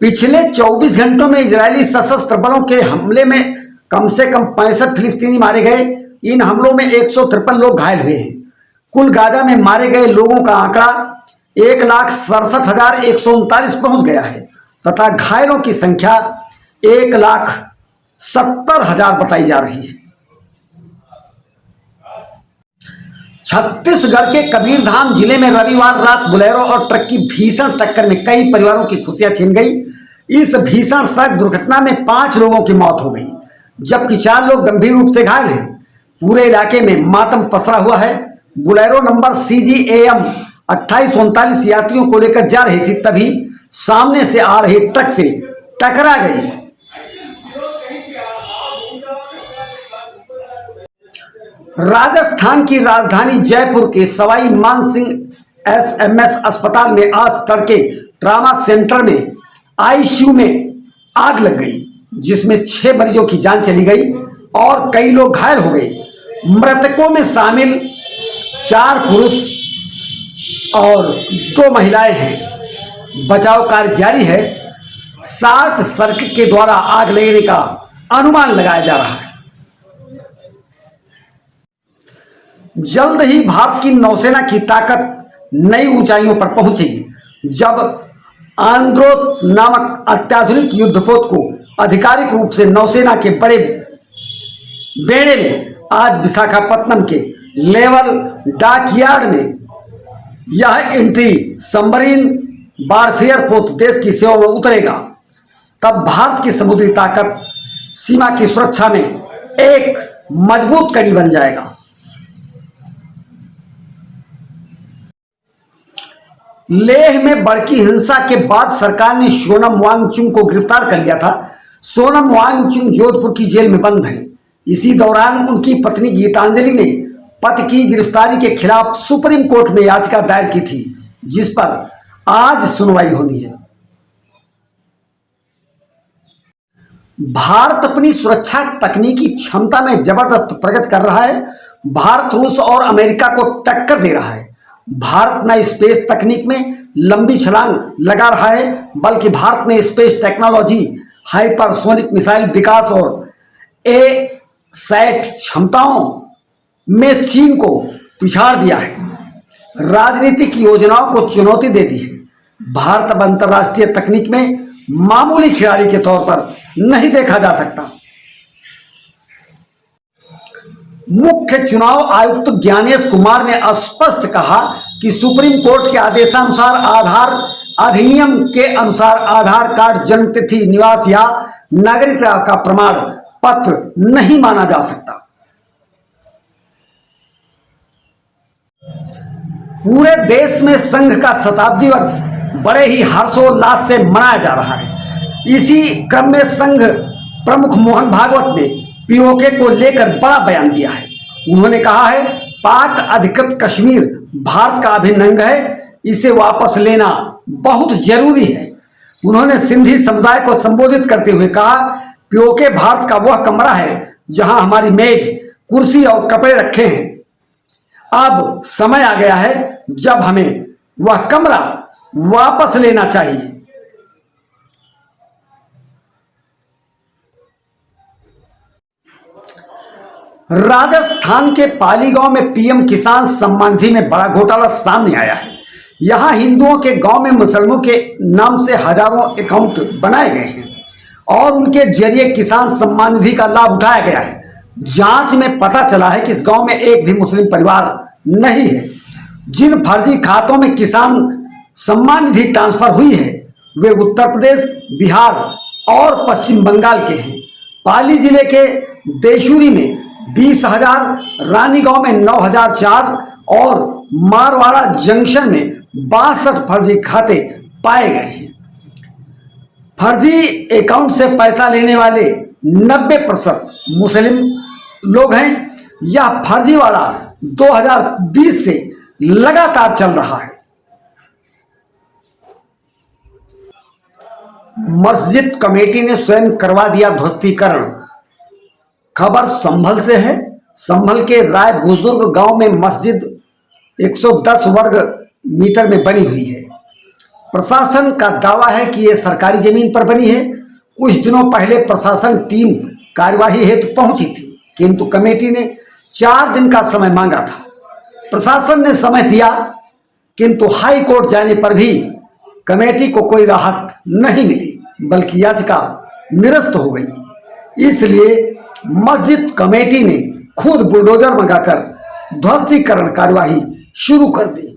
पिछले 24 घंटों में इजरायली सशस्त्र बलों के हमले में कम से कम 65 फिलिस्तीनी मारे गए। इन हमलों में 153 लोग घायल हुए हैं। कुल गाजा में मारे गए लोगों का आंकड़ा 1,67,139 पहुंच गया है तथा घायलों की संख्या 1,70,000 बताई जा रही है। छत्तीसगढ़ के कबीरधाम जिले में रविवार रात बोलेरो और ट्रक की भीषण टक्कर में कई परिवारों की खुशियां छीन गई। इस भीषण सड़क दुर्घटना में 5 लोगों की मौत हो गई जबकि 4 लोग गंभीर रूप से घायल हैं। पूरे इलाके में मातम पसरा हुआ है। बोलेरो नंबर CGAM 2839 यात्रियों को लेकर जा रही थी, तभी सामने से आ रही ट्रक से टकरा गई। राजस्थान की राजधानी जयपुर के सवाई मानसिंह SMS अस्पताल में आज तड़के ट्रामा सेंटर में ICU में आग लग गई, जिसमें 6 मरीजों की जान चली गई और कई लोग घायल हो गए। मृतकों में शामिल 4 पुरुष और 2 महिलाएं हैं। बचाव कार्य जारी है। शॉर्ट सर्किट के द्वारा आग लगने का अनुमान लगाया जा रहा है। जल्द ही भारत की नौसेना की ताकत नई ऊंचाइयों पर पहुंचेगी जब आंद्रोथ नामक अत्याधुनिक युद्धपोत को आधिकारिक रूप से नौसेना के बड़े बेड़े में आज विशाखापत्तनम के लेवल डॉकयार्ड में यह एंट्री सबमरीन वारफेयर पोत देश की सेवा में उतरेगा। तब भारत की समुद्री ताकत सीमा की सुरक्षा में एक मजबूत कड़ी बन जाएगा। लेह में भड़की हिंसा के बाद सरकार ने सोनम वांगचुक को गिरफ्तार कर लिया था। सोनम वांगचुक जोधपुर की जेल में बंद है। इसी दौरान उनकी पत्नी गीतांजलि ने पति की गिरफ्तारी के खिलाफ सुप्रीम कोर्ट में याचिका दायर की थी, जिस पर आज सुनवाई होनी है। भारत अपनी सुरक्षा तकनीकी क्षमता में जबरदस्त प्रगति कर रहा है। भारत रूस और अमेरिका को टक्कर दे रहा है। भारत न स्पेस तकनीक में लंबी छलांग लगा रहा है, बल्कि भारत ने स्पेस टेक्नोलॉजी, हाइपरसोनिक मिसाइल विकास और ए-सैट क्षमताओं में चीन को पिछाड़ दिया है। राजनीतिक योजनाओं को चुनौती दे दी है। भारत अब अंतर्राष्ट्रीय तकनीक में मामूली खिलाड़ी के तौर पर नहीं देखा जा सकता। मुख्य चुनाव आयुक्त ज्ञानेश कुमार ने स्पष्ट कहा कि सुप्रीम कोर्ट के आदेशानुसार आधार अधिनियम के अनुसार आधार कार्ड, जन्मतिथि, निवास या नागरिकता का प्रमाण पत्र नहीं माना जा सकता। पूरे देश में संघ का शताब्दी वर्ष बड़े ही हर्षोल्लास से मनाया जा रहा है। इसी क्रम में संघ प्रमुख मोहन भागवत ने POK को लेकर बड़ा बयान दिया है। उन्होंने कहा है, पाक अधिकृत कश्मीर भारत का अभिन्न अंग है, इसे वापस लेना बहुत जरूरी है। उन्होंने सिंधी समुदाय को संबोधित करते हुए कहा, POK भारत का वह कमरा है जहां हमारी मेज, कुर्सी और कपड़े रखे हैं। अब समय आ गया है जब हमें वह कमरा वापस लेना चाहिए। राजस्थान के पाली गांव में PM किसान सम्मान निधि में बड़ा घोटाला सामने आया है। यहां हिंदुओं के गांव में मुसलमानों के नाम से हजारों अकाउंट बनाए गए हैं और उनके जरिए किसान सम्मान निधि का लाभ उठाया गया है। जांच में पता चला है कि इस गांव में एक भी मुस्लिम परिवार नहीं है। जिन फर्जी खातों में किसान सम्मान निधि ट्रांसफर हुई है वे उत्तर प्रदेश, बिहार और पश्चिम बंगाल के हैं। पाली जिले के देशुरी में 20,000, रानीगांव में 9,004 और मारवाड़ा जंक्शन में 62 फर्जी खाते पाए गए हैं। फर्जी अकाउंट से पैसा लेने वाले 90% मुस्लिम लोग हैं। यह फर्जीवाड़ा 2020 से लगातार चल रहा है। मस्जिद कमेटी ने स्वयं करवा दिया ध्वस्तीकरण। खबर संभल से है। संभल के राय बुजुर्ग गांव में मस्जिद 110 वर्ग मीटर में बनी हुई है। प्रशासन का दावा है कि ये सरकारी जमीन पर बनी है। कुछ दिनों पहले प्रशासन टीम कार्यवाही हेतु पहुंची थी, किंतु कमेटी ने 4 दिन का समय मांगा था। प्रशासन ने समय दिया, किंतु हाई कोर्ट जाने पर भी कमेटी को कोई राहत नहीं मिली, बल्कि याचिका निरस्त हो गई। इसलिए मस्जिद कमेटी ने खुद बुलडोजर मंगाकर ध्वस्तीकरण कार्यवाही शुरू कर दी।